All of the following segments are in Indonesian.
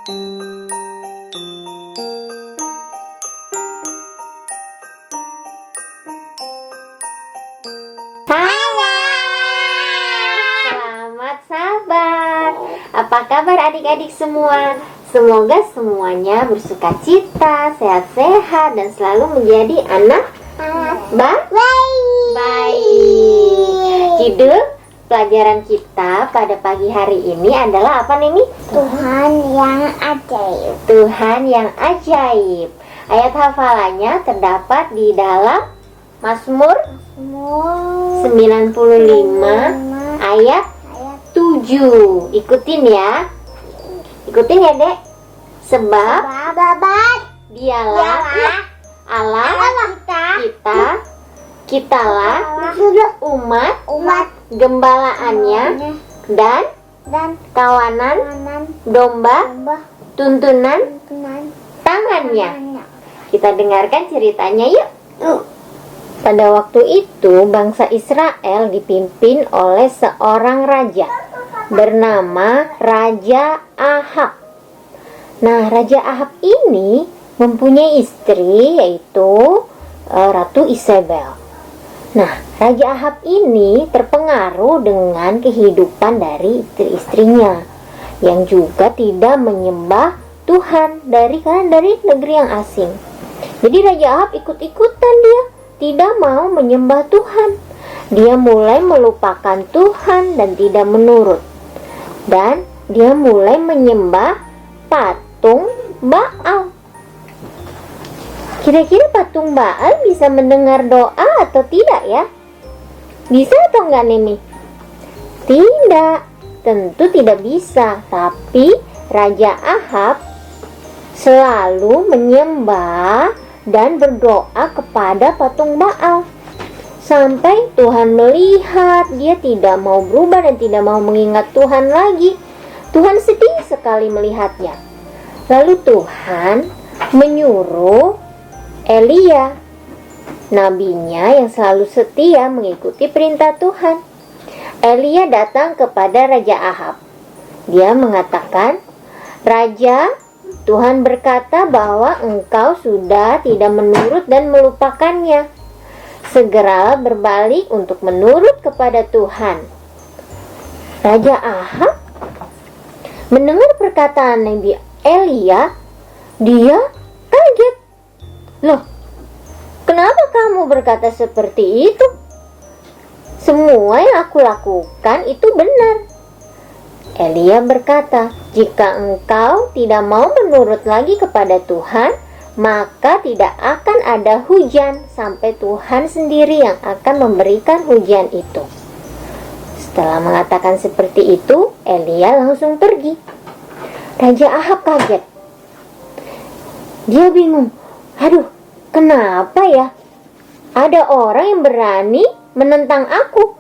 Selamat sahabat. Apa kabar adik-adik semua? Semoga semuanya bersukacita, sehat-sehat, dan selalu menjadi anak baik. Judul pelajaran kita pada pagi hari ini adalah apa, Nemi? Tuhan yang ajaib. Tuhan yang ajaib. Ayat hafalannya terdapat di dalam Mazmur 95 ayat 7. Ikutin ya. Ikutin ya, Dek. Sebab dialah Allah kitalah umat gembalaannya dan kawanan domba tuntunan tangannya. Kita dengarkan ceritanya yuk. Pada waktu itu bangsa Israel dipimpin oleh seorang raja bernama Raja Ahab. Nah, Raja Ahab ini mempunyai istri yaitu Ratu Isabel. Nah, Raja Ahab ini terpengaruh dengan kehidupan dari istri-istrinya yang juga tidak menyembah Tuhan dari negeri yang asing. Jadi Raja Ahab ikut-ikutan, dia tidak mau menyembah Tuhan. Dia mulai melupakan Tuhan dan tidak menurut. Dan dia mulai menyembah patung Baal. Kira-kira patung Baal bisa mendengar doa atau tidak ya? Bisa atau enggak, Nemi? Tidak, tentu tidak bisa. Tapi Raja Ahab selalu menyembah dan berdoa kepada patung Baal. Sampai Tuhan melihat dia tidak mau berubah dan tidak mau mengingat Tuhan lagi. Tuhan sedih sekali melihatnya. Lalu Tuhan menyuruh Elia, nabinya yang selalu setia mengikuti perintah Tuhan. Elia datang kepada Raja Ahab. Dia mengatakan, "Raja, Tuhan berkata bahwa engkau sudah tidak menurut dan melupakannya. Segeralah berbalik untuk menurut kepada Tuhan." Raja Ahab mendengar perkataan Nabi Elia, dia kaget. "Loh, kenapa kamu berkata seperti itu? Semua yang aku lakukan itu benar." Elia berkata, "Jika engkau tidak mau menurut lagi kepada Tuhan, maka tidak akan ada hujan sampai Tuhan sendiri yang akan memberikan hujan itu." Setelah mengatakan seperti itu, Elia langsung pergi. Raja Ahab kaget. Dia bingung. "Aduh, kenapa ya? Ada orang yang berani menentang aku."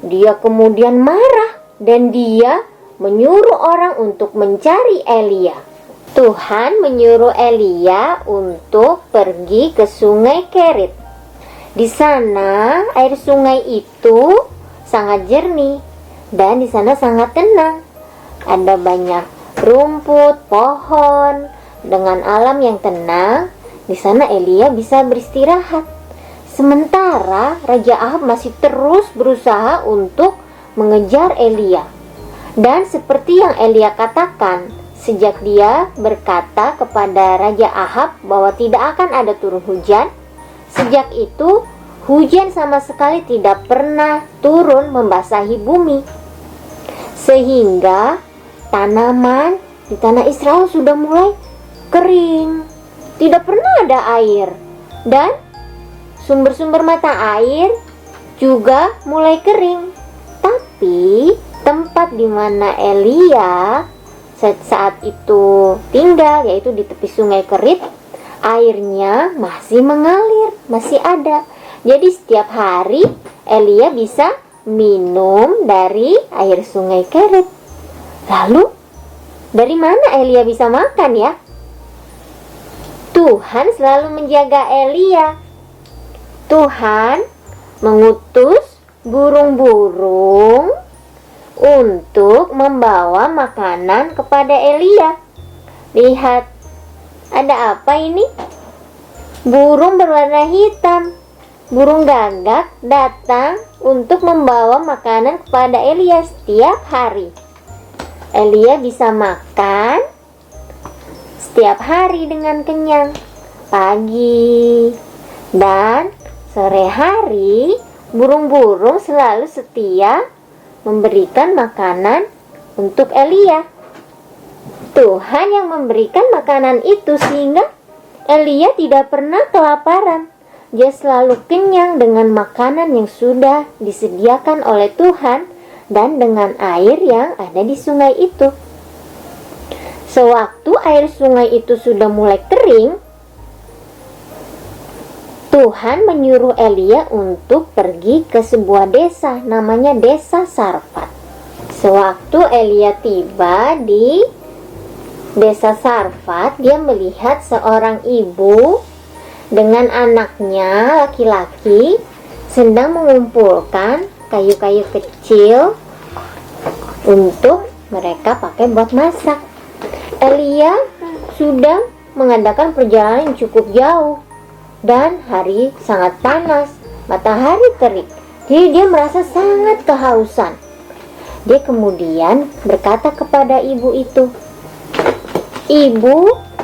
Dia kemudian marah dan dia menyuruh orang untuk mencari Elia. Tuhan menyuruh Elia untuk pergi ke sungai Kerit. Di sana air sungai itu sangat jernih dan di sana sangat tenang. Ada banyak rumput, pohon, dengan alam yang tenang. Di sana Elia bisa beristirahat. Sementara Raja Ahab masih terus berusaha untuk mengejar Elia. Dan seperti yang Elia katakan, sejak dia berkata kepada Raja Ahab bahwa tidak akan ada turun hujan, sejak itu hujan sama sekali tidak pernah turun membasahi bumi. Sehingga tanaman di tanah Israel sudah mulai kering. Tidak pernah ada air. Dan sumber-sumber mata air juga mulai kering. Tapi tempat di mana Elia saat itu tinggal, yaitu di tepi sungai Kerit, airnya masih mengalir, masih ada. Jadi setiap hari Elia bisa minum dari air sungai Kerit. Lalu dari mana Elia bisa makan ya? Tuhan selalu menjaga Elia. Tuhan mengutus burung-burung untuk membawa makanan kepada Elia. Lihat, ada apa ini? Burung berwarna hitam. Burung gagak datang untuk membawa makanan kepada Elia setiap hari. Elia bisa makan setiap hari dengan kenyang, pagi dan sore hari. Burung-burung selalu setia memberikan makanan untuk Elia. Tuhan yang memberikan makanan itu sehingga Elia tidak pernah kelaparan. Dia selalu kenyang dengan makanan yang sudah disediakan oleh Tuhan dan dengan air yang ada di sungai itu. Sewaktu air sungai itu sudah mulai kering, Tuhan menyuruh Elia untuk pergi ke sebuah desa, namanya desa Sarfat. Sewaktu Elia tiba di desa Sarfat, dia melihat seorang ibu dengan anaknya laki-laki sedang mengumpulkan kayu-kayu kecil untuk mereka pakai buat masak. Elia sudah mengadakan perjalanan yang cukup jauh dan hari sangat panas, matahari terik. Jadi dia merasa sangat kehausan. Dia kemudian berkata kepada ibu itu, "Ibu,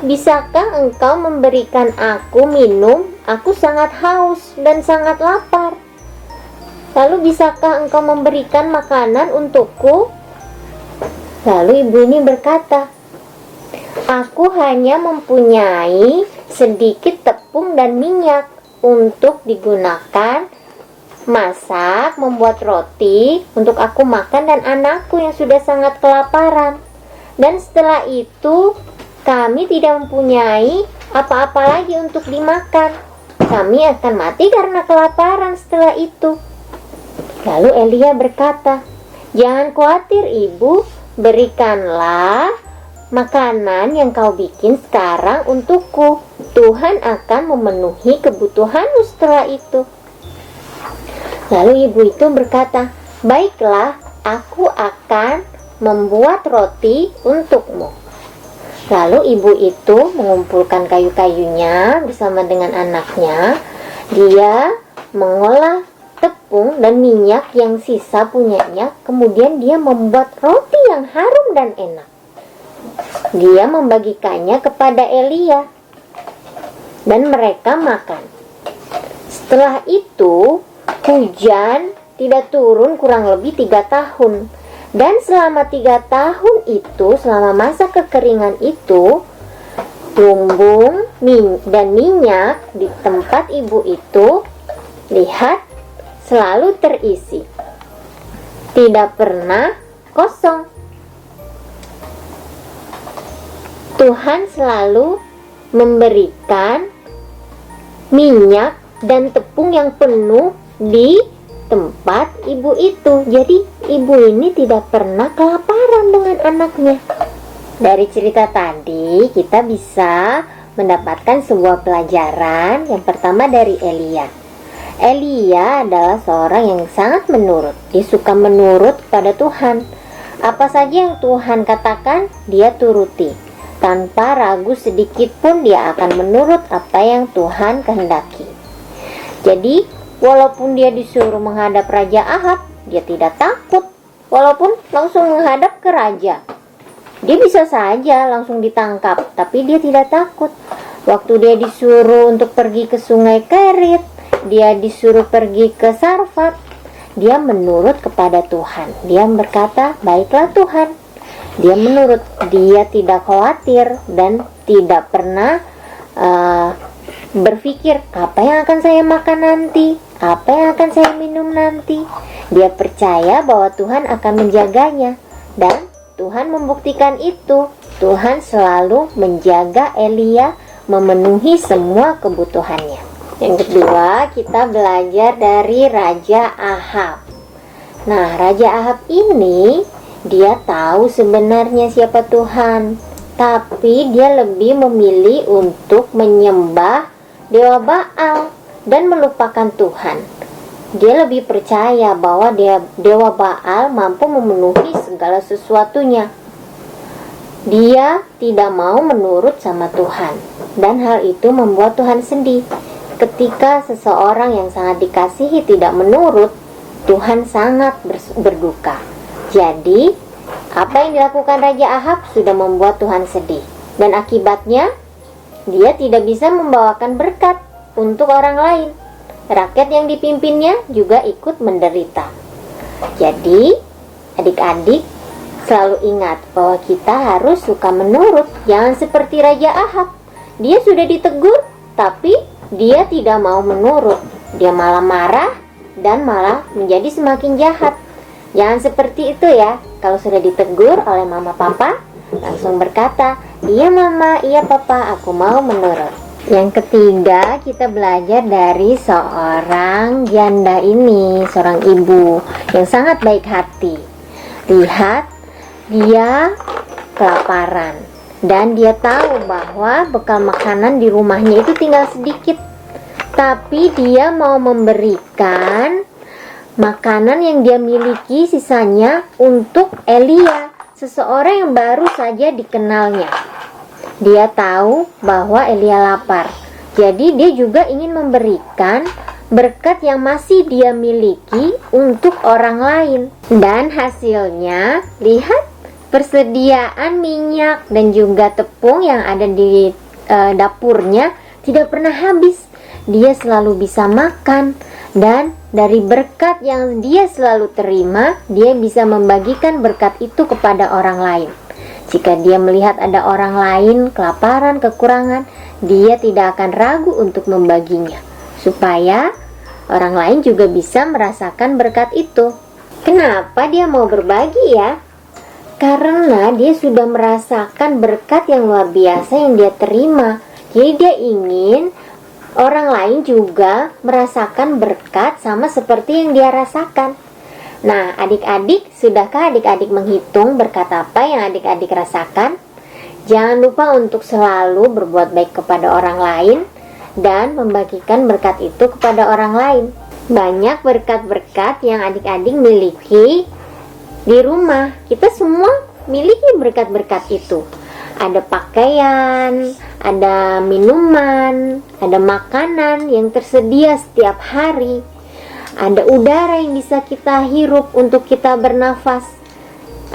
bisakah engkau memberikan aku minum? Aku sangat haus dan sangat lapar. Lalu bisakah engkau memberikan makanan untukku?" Lalu ibu ini berkata, "Aku hanya mempunyai sedikit tepung dan minyak untuk digunakan masak, membuat roti untuk aku makan dan anakku yang sudah sangat kelaparan. Dan setelah itu kami tidak mempunyai apa-apa lagi untuk dimakan. Kami akan mati karena kelaparan setelah itu." Lalu Elia berkata, "Jangan khawatir ibu, berikanlah makanan yang kau bikin sekarang untukku. Tuhan akan memenuhi kebutuhanmu setelah itu." Lalu ibu itu berkata, "Baiklah, aku akan membuat roti untukmu." Lalu ibu itu mengumpulkan kayu-kayunya bersama dengan anaknya. Dia mengolah tepung dan minyak yang sisa punyanya. Kemudian dia membuat roti yang harum dan enak. Dia membagikannya kepada Elia dan mereka makan. Setelah itu hujan tidak turun kurang lebih 3 tahun. Dan selama 3 tahun itu, selama masa kekeringan itu, lumbung dan minyak di tempat ibu itu, lihat, selalu terisi. Tidak pernah kosong. Tuhan selalu memberikan minyak dan tepung yang penuh di tempat ibu itu. Jadi ibu ini tidak pernah kelaparan dengan anaknya. Dari cerita tadi kita bisa mendapatkan sebuah pelajaran. Yang pertama dari Elia. Elia adalah seorang yang sangat menurut. Dia suka menurut pada Tuhan. Apa saja yang Tuhan katakan, dia turuti. Tanpa ragu sedikit pun dia akan menurut apa yang Tuhan kehendaki. Jadi walaupun dia disuruh menghadap Raja Ahab, dia tidak takut. Walaupun langsung menghadap ke raja, dia bisa saja langsung ditangkap, tapi dia tidak takut. Waktu dia disuruh untuk pergi ke sungai Kerit, dia disuruh pergi ke Sarfat, dia menurut kepada Tuhan. Dia berkata, "Baiklah Tuhan." Dia menurut, dia tidak khawatir dan tidak pernah berpikir apa yang akan saya makan nanti, apa yang akan saya minum nanti. Dia percaya bahwa Tuhan akan menjaganya, dan Tuhan membuktikan itu. Tuhan selalu menjaga Elia, memenuhi semua kebutuhannya. Yang kedua, kita belajar dari Raja Ahab. Nah, Raja Ahab ini dia tahu sebenarnya siapa Tuhan, tapi dia lebih memilih untuk menyembah dewa Baal dan melupakan Tuhan. Dia lebih percaya bahwa dewa Baal mampu memenuhi segala sesuatunya. Dia tidak mau menurut sama Tuhan, dan hal itu membuat Tuhan sedih. Ketika seseorang yang sangat dikasihi tidak menurut, Tuhan sangat berduka. Jadi, apa yang dilakukan Raja Ahab sudah membuat Tuhan sedih, dan akibatnya dia tidak bisa membawakan berkat untuk orang lain. Rakyat yang dipimpinnya juga ikut menderita. Jadi, adik-adik selalu ingat bahwa kita harus suka menurut. Jangan seperti Raja Ahab. Dia sudah ditegur, tapi dia tidak mau menurut. Dia malah marah dan malah menjadi semakin jahat. Jangan seperti itu ya. Kalau sudah ditegur oleh mama papa, langsung berkata, "Iya mama, iya papa, aku mau menurut." Yang ketiga, kita belajar dari seorang janda ini, seorang ibu yang sangat baik hati. Lihat, dia kelaparan dan dia tahu bahwa bekal makanan di rumahnya itu tinggal sedikit. Tapi dia mau memberikan makanan yang dia miliki sisanya untuk Elia, seseorang yang baru saja dikenalnya. Dia tahu bahwa Elia lapar. Jadi dia juga ingin memberikan berkat yang masih dia miliki untuk orang lain. Dan hasilnya, lihat, persediaan minyak dan juga tepung yang ada di dapurnya tidak pernah habis. Dia selalu bisa makan, dan dari berkat yang dia selalu terima, dia bisa membagikan berkat itu kepada orang lain. Jika dia melihat ada orang lain kelaparan, kekurangan, dia tidak akan ragu untuk membaginya, supaya orang lain juga bisa merasakan berkat itu. Kenapa dia mau berbagi ya? Karena dia sudah merasakan berkat yang luar biasa yang dia terima. Jadi dia ingin orang lain juga merasakan berkat sama seperti yang dia rasakan. Nah, adik-adik, sudahkah adik-adik menghitung berkat apa yang adik-adik rasakan? Jangan lupa untuk selalu berbuat baik kepada orang lain dan membagikan berkat itu kepada orang lain. Banyak berkat-berkat yang adik-adik miliki di rumah. Kita semua miliki berkat-berkat itu. Ada pakaian, ada minuman, ada makanan yang tersedia setiap hari. Ada udara yang bisa kita hirup untuk kita bernafas.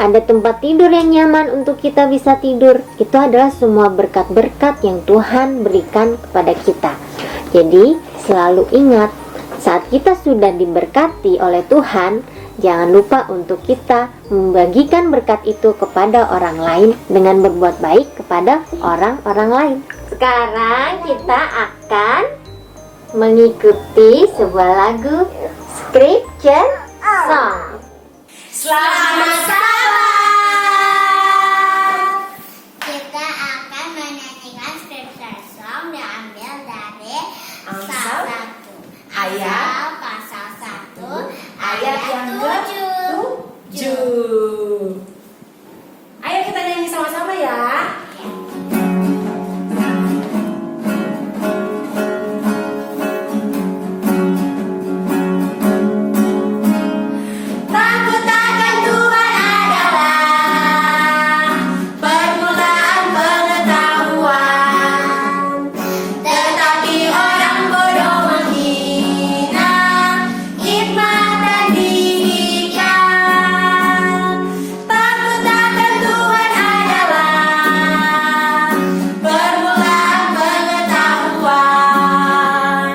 Ada tempat tidur yang nyaman untuk kita bisa tidur. Itu adalah semua berkat-berkat yang Tuhan berikan kepada kita. Jadi selalu ingat, saat kita sudah diberkati oleh Tuhan, jangan lupa untuk kita membagikan berkat itu kepada orang lain dengan berbuat baik kepada orang-orang lain. Sekarang kita akan mengikuti sebuah lagu Scripture Song. Selamat salam. Kita akan menyanyikan scripture song diambil dari Amsal Amsal pasal 1 ayat yang ke-7. Ayo kita nyanyi sama-sama ya. Takut akan Tuhan adalah permulaan pengetahuan, tetapi orang bodoh menghina hikmat dan didikan. Takut akan Tuhan adalah permulaan pengetahuan,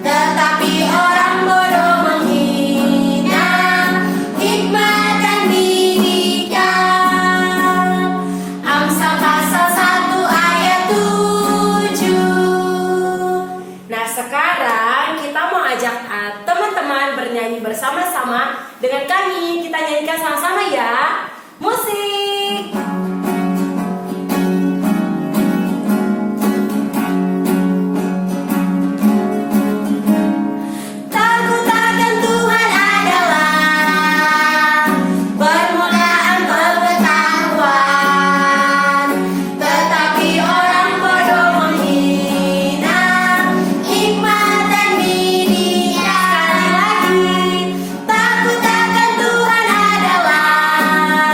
tetapi orang bodoh menghina hikmat dan didikan. Amsal pasal 1 ayat 7. Nah, sekarang kita mau ajak teman-teman bernyanyi bersama-sama dengan kami. Kita nyanyikan sama-sama ya. Musik. Takut akan Tuhan adalah permulaan pengetahuan, tetapi orang bodoh menghina hikmat dan didikan. Sekali lagi, takut akan Tuhan adalah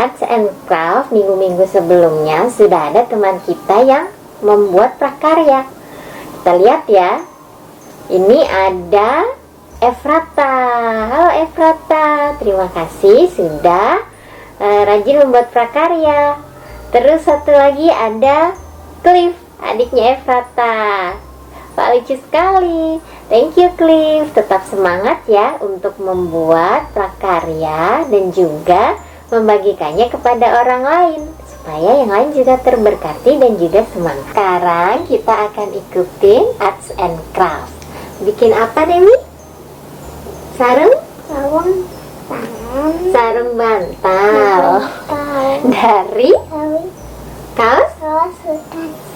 Arts and Craft minggu-minggu sebelumnya sudah ada teman kita yang membuat prakarya. Kita lihat ya. Ini ada Efrata. Halo Efrata, terima kasih sudah rajin membuat prakarya. Terus satu lagi ada Cliff, adiknya Efrata. Pak lucu sekali. Thank you Cliff. Tetap semangat ya untuk membuat prakarya dan juga membagikannya kepada orang lain supaya yang lain juga terberkati dan juga semangat. Sekarang kita akan ikutin Arts and Craft. Bikin apa Demi? Sarung? Sarung bantal. Dari kaos?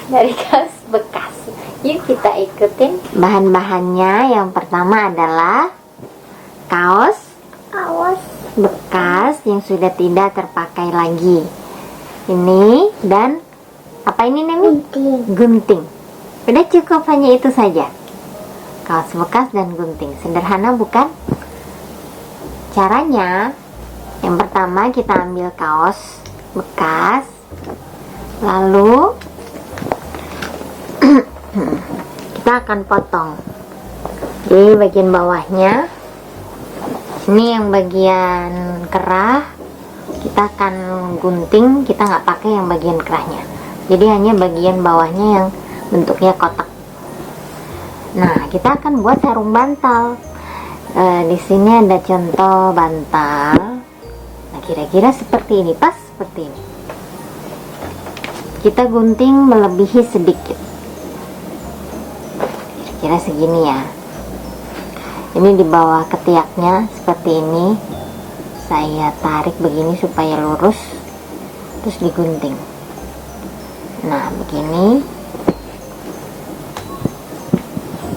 Dari kaos bekas. Yuk kita ikutin. Bahan-bahannya yang pertama adalah kaos bekas yang sudah tidak terpakai lagi. Ini dan apa ini Nemi? Gunting. Udah cukup hanya itu saja. Kaos bekas dan gunting. Sederhana bukan? Caranya, yang pertama kita ambil kaos bekas, lalu kita akan potong di bagian bawahnya. Ini yang bagian kerah kita akan gunting, kita nggak pakai yang bagian kerahnya, jadi hanya bagian bawahnya yang bentuknya kotak. Nah, kita akan buat sarung bantal. Di sini ada contoh bantal. Nah, kira-kira seperti ini, pas seperti ini. Kita gunting melebihi sedikit, kira-kira segini ya. Ini di bawah ketiaknya seperti ini. Saya tarik begini supaya lurus, terus digunting. Nah, begini.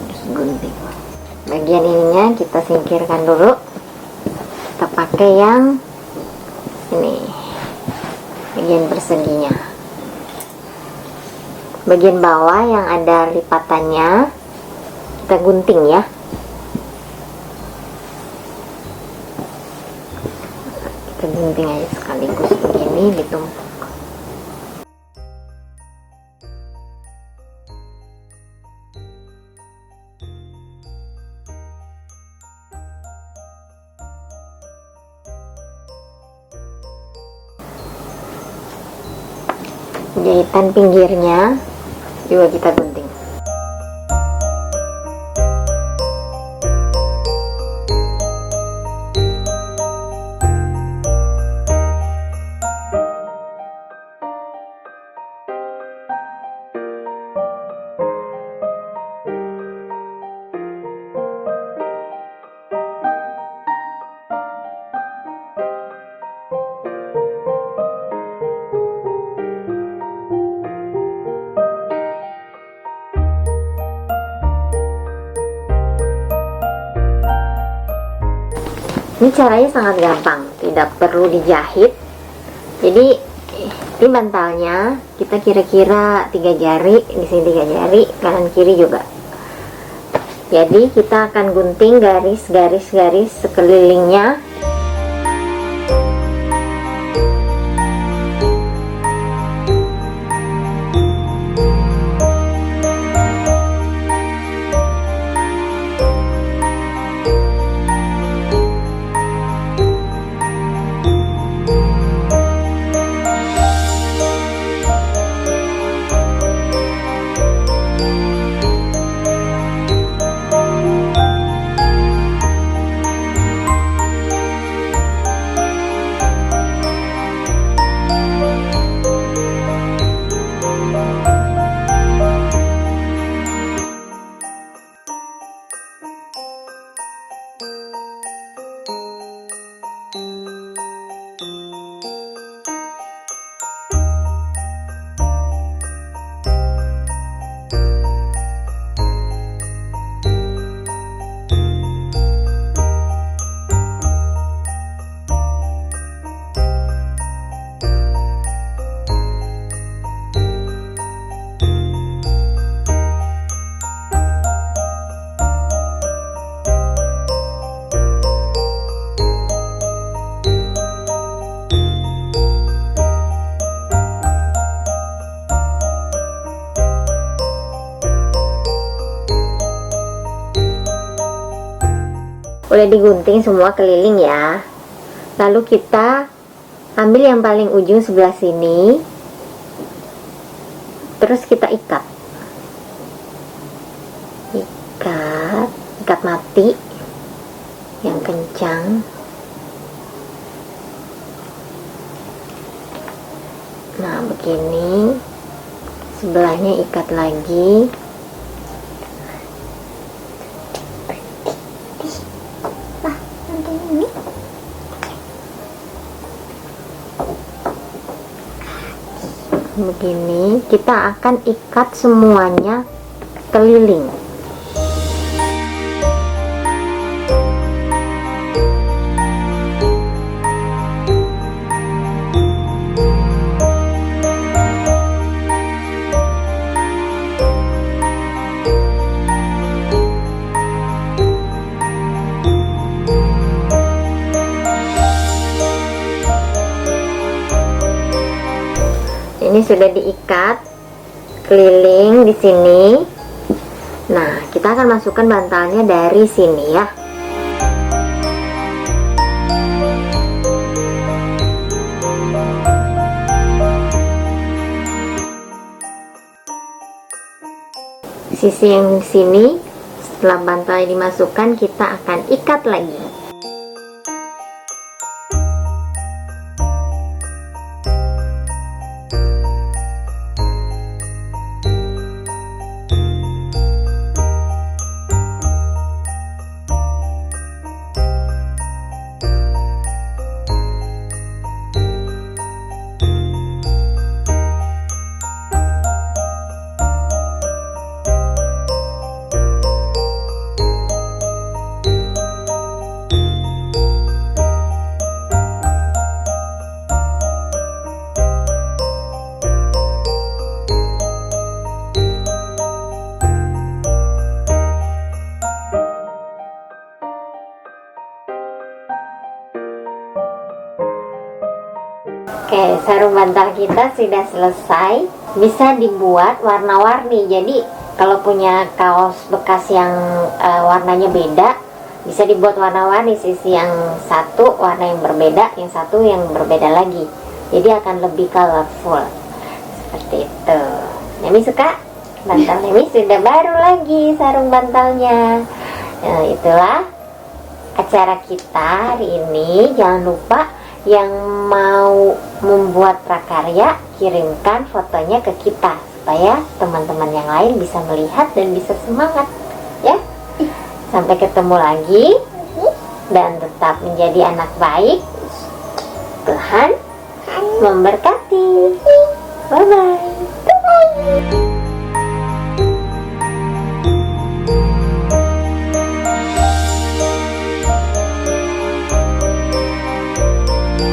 Terus gunting. Bagian ininya kita singkirkan dulu. Kita pakai yang ini, bagian perseginya. Bagian bawah yang ada lipatannya kita gunting ya. Kita gunting aja sekaligus begini, ditumpuk. Jahitan pinggirnya juga kita gunting. Ini caranya sangat gampang, tidak perlu dijahit. Jadi ini bantalnya kita kira-kira 3 jari, di sini 3 jari, kanan kiri juga. Jadi kita akan gunting garis-garis sekelilingnya. boleh digunting semua keliling ya. Lalu kita ambil yang paling ujung sebelah sini, terus kita ikat mati yang kencang. Nah begini, sebelahnya ikat lagi. Begini, kita akan ikat semuanya keliling. Ini sudah diikat keliling di sini. Nah, kita akan masukkan bantalnya dari sini ya. Sisi yang sini, setelah bantalnya dimasukkan, kita akan ikat lagi. Oke, sarung bantal kita sudah selesai. Bisa dibuat warna-warni. Jadi kalau punya kaos bekas yang warnanya beda, bisa dibuat warna-warni. Sisi yang satu warna yang berbeda, yang satu yang berbeda lagi. Jadi akan lebih colorful. Seperti itu. Nemi suka? Bantal Nemi sudah baru lagi sarung bantalnya. Itulah acara kita hari ini. Jangan lupa yang mau membuat prakarya, kirimkan fotonya ke kita supaya teman-teman yang lain bisa melihat dan bisa semangat ya. Sampai ketemu lagi, dan tetap menjadi anak baik. Tuhan memberkati. Bye bye.